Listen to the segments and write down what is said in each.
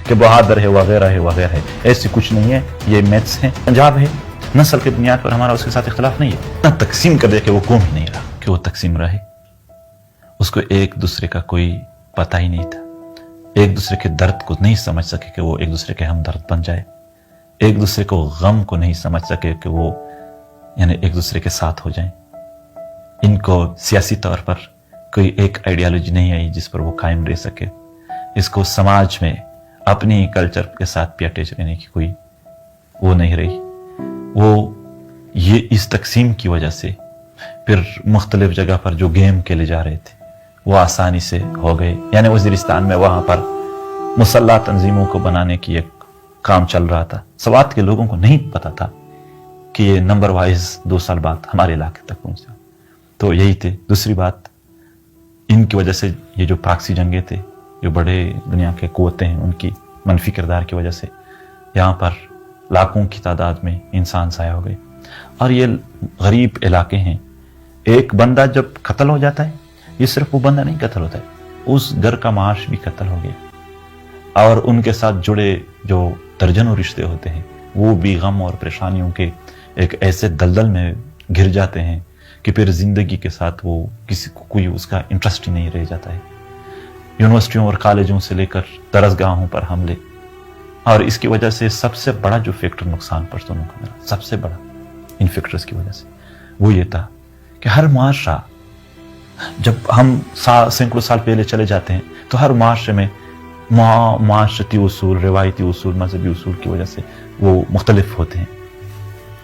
کہ بہادر ہے وغیرہ ہے، ایسی کچھ نہیں ہے. یہ میتھس ہیں. پنجاب ہے، نسل کی بنیاد پر ہمارا اس کے ساتھ اختلاف نہیں ہے. نہ تقسیم کر دے کہ وہ قوم ہی نہیں رہا، کہ وہ تقسیم رہے. اس کو ایک دوسرے کا کوئی پتہ ہی نہیں تھا، ایک دوسرے کے درد کو نہیں سمجھ سکے کہ وہ ایک دوسرے کے ہمدرد بن جائے، ایک دوسرے کو غم کو نہیں سمجھ سکے کہ وہ یعنی ایک دوسرے کے ساتھ ہو جائیں. ان کو سیاسی طور پر کوئی ایک آئیڈیالوجی نہیں آئی جس پر وہ قائم رہ سکے. اس کو سماج میں اپنی کلچر کے ساتھ بھی اٹیچ رہنے کی کوئی وہ نہیں رہی. وہ یہ اس تقسیم کی وجہ سے پھر مختلف جگہ پر جو گیم کھیلے جا رہے تھے وہ آسانی سے ہو گئے. یعنی وزیرستان میں وہاں پر مسلح تنظیموں کو بنانے کی ایک کام چل رہا تھا. سوات کے لوگوں کو نہیں پتا تھا کہ یہ نمبر وائز 2 سال بعد ہمارے علاقے تک پہنچا. تو یہی تھے. دوسری بات، ان کی وجہ سے یہ جو پراکسی جنگیں تھے، جو بڑے دنیا کے قوتیں ہیں، ان کی منفی کردار کی وجہ سے یہاں پر لاکھوں کی تعداد میں انسان ضائع ہو گئے. اور یہ غریب علاقے ہیں. ایک بندہ جب قتل ہو جاتا ہے، یہ صرف وہ بندہ نہیں قتل ہوتا ہے، اس گھر کا معاش بھی قتل ہو گیا. اور ان کے ساتھ جڑے جو درجنوں رشتے ہوتے ہیں وہ بھی غم اور پریشانیوں کے ایک ایسے دلدل میں گر جاتے ہیں کہ پھر زندگی کے ساتھ وہ کسی کو کوئی اس کا انٹرسٹ ہی نہیں رہ جاتا ہے. یونیورسٹیوں اور کالجوں سے لے کر درسگاہوں پر حملے. اور اس کی وجہ سے سب سے بڑا جو فیکٹر نقصان پشتونوں کا ملا، سب سے بڑا ان فیکٹرز کی وجہ سے وہ یہ تھا کہ ہر معاشرہ، جب ہم سینکڑوں سال پہلے چلے جاتے ہیں تو ہر معاشرے میں معاشرتی اصول، روایتی اصول، مذہبی اصول کی وجہ سے وہ مختلف ہوتے ہیں،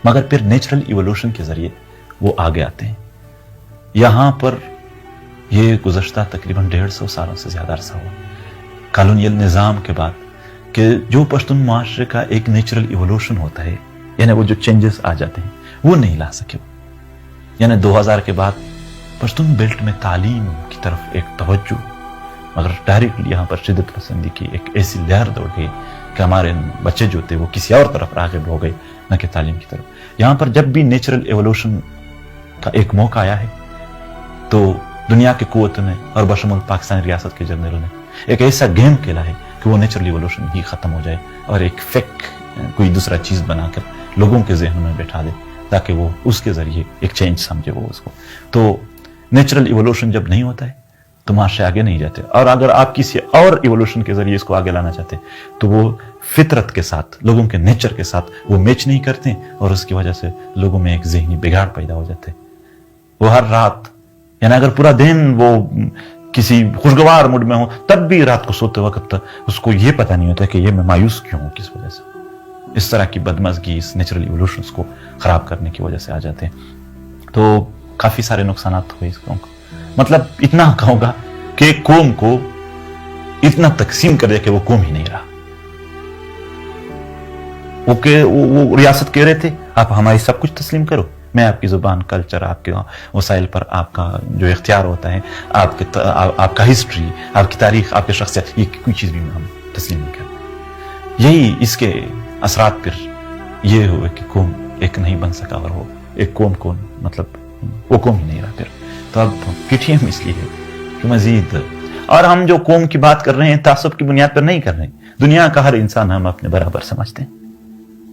مگر پھر نیچرل ایوولوشن کے ذریعے وہ آگے آتے ہیں. یہاں پر یہ گزشتہ تقریباً 150 سالوں سے زیادہ عرصہ ہوا کالونیل نظام کے بعد کہ جو پشتون معاشرے کا ایک نیچرل ایوولوشن ہوتا ہے، یعنی وہ جو چینجز آ جاتے ہیں وہ نہیں لا سکے. یعنی 2000 کے بعد پشتون بیلٹ میں تعلیم کی طرف ایک توجہ، مگر ڈائریکٹلی یہاں پر شدت پسندی کی ایک ایسی لہر دوڑ گئی کہ ہمارے بچے جو تھے وہ کسی اور طرف راغب ہو گئے، نہ کہ تعلیم کی طرف. یہاں پر جب بھی نیچرل ایوولوشن کا ایک موقع آیا ہے تو دنیا کی قوتوں نے اور بشمول پاکستانی ریاست کے جنرلوں نے ایک ایسا گیم کھیلا ہے کہ وہ نیچرل ایوولوشن ہی ختم ہو جائے اور ایک فیک کوئی دوسرا چیز بنا کر لوگوں کے ذہن میں بیٹھا دے تاکہ وہ اس کے ذریعے ایک چینج سمجھے وہ اس کو. تو نیچرل ایوولوشن جب نہیں ہوتا ہے تو معاشرے آگے نہیں جاتے. اور اگر آپ کسی اور ایوولوشن کے ذریعے اس کو آگے لانا چاہتے ہیں تو وہ فطرت کے ساتھ، لوگوں کے نیچر کے ساتھ وہ میچ نہیں کرتے، اور اس کی وجہ سے لوگوں میں ایک ذہنی بگاڑ پیدا ہو جاتے. وہ ہر رات، یعنی اگر پورا دن وہ کسی خوشگوار موڈ میں ہو تب بھی رات کو سوتے وقت اس کو یہ پتہ نہیں ہوتا کہ یہ میں مایوس کیوں ہوں، کس وجہ سے. اس طرح کی بدمزگی اس نیچرل ایوولوشنز کو خراب کرنے کی وجہ سے آ جاتے ہیں. تو کافی سارے نقصانات ہوئے اس قوم کو. مطلب اتنا کہوں گا کہ ایک قوم کو اتنا تقسیم کر دیا کہ وہ قوم ہی نہیں رہا. وہ ریاست کہہ رہے تھے آپ ہماری سب کچھ تسلیم کرو، میں آپ کی زبان، کلچر، آپ کے وسائل پر آپ کا جو اختیار ہوتا ہے، آپ کا ہسٹری، آپ کی تاریخ، آپ کی شخصیت، یہ کوئی چیز بھی ہم تسلیم نہیں کرتے. یہی اس کے اثرات پھر یہ ہوئے کہ قوم ایک نہیں بن سکا، اور وہ ایک قوم کو مطلب وہ قوم ہی نہیں رہا پھر. تو اب پی ٹی ایم اس لیے ہے کہ مزید، اور ہم جو قوم کی بات کر رہے ہیں تعصب کی بنیاد پر نہیں کر رہے ہیں. دنیا کا ہر انسان ہم اپنے برابر سمجھتے ہیں،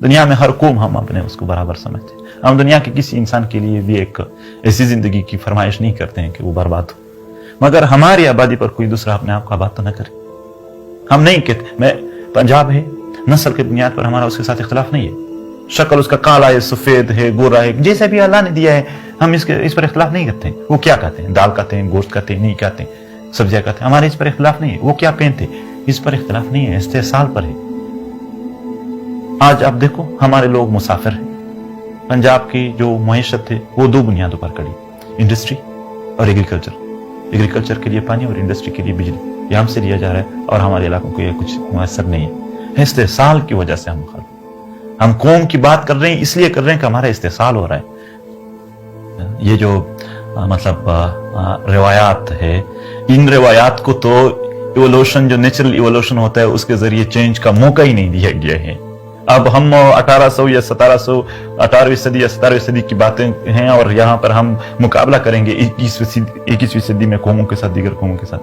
دنیا میں ہر قوم ہم اپنے اس کو برابر سمجھتے ہیں. ہم دنیا کے کسی انسان کے لیے بھی ایک ایسی زندگی کی فرمائش نہیں کرتے ہیں کہ وہ برباد ہو، مگر ہماری آبادی پر کوئی دوسرا اپنے آپ کو آباد تو نہ کرے. ہم نہیں کہتے میں پنجاب ہے، نسل کی بنیاد پر ہمارا اس کے ساتھ اختلاف نہیں ہے. شکل اس کا کالا ہے، سفید ہے، گورا ہے، جیسا بھی اللہ نے دیا ہے ہم اس پر اختلاف نہیں کرتے ہیں. وہ کیا کہتے ہیں، دال کہتے ہیں، گوشت کہتے ہیں، نہیں کہتے ہیں، سبزیاں کہتے ہیں، ہمارے اس پر اختلاف نہیں ہے. وہ کیا پہنتے اس پر اختلاف نہیں ہے، استحصال پر ہے. آج آپ دیکھو ہمارے لوگ مسافر ہیں. پنجاب کی جو معیشت ہے وہ 2 بنیادوں پر کڑی، انڈسٹری اور ایگریکلچر. ایگریکلچر کے لیے پانی اور انڈسٹری کے لیے بجلی، یہ ہم سے لیا جا رہا ہے اور ہمارے علاقوں کو یہ کچھ میسر نہیں ہے. استحصال کی وجہ سے ہم قوم کی بات کر رہے ہیں، اس لیے کر رہے ہیں کہ ہمارا استحصال ہو رہا ہے. یہ جو مطلب روایات ہے، ان روایات کو تو ایوولوشن، جو نیچرل ایوولوشن ہوتا ہے اس کے ذریعے چینج کا موقع ہی نہیں دیا گیا ہے. اب ہم 1800 یا 1700 18ویں صدی یا 17ویں صدی کی باتیں ہیں، اور یہاں پر ہم مقابلہ کریں گے 21ویں صدی میں قوموں کے ساتھ، دیگر قوموں کے ساتھ.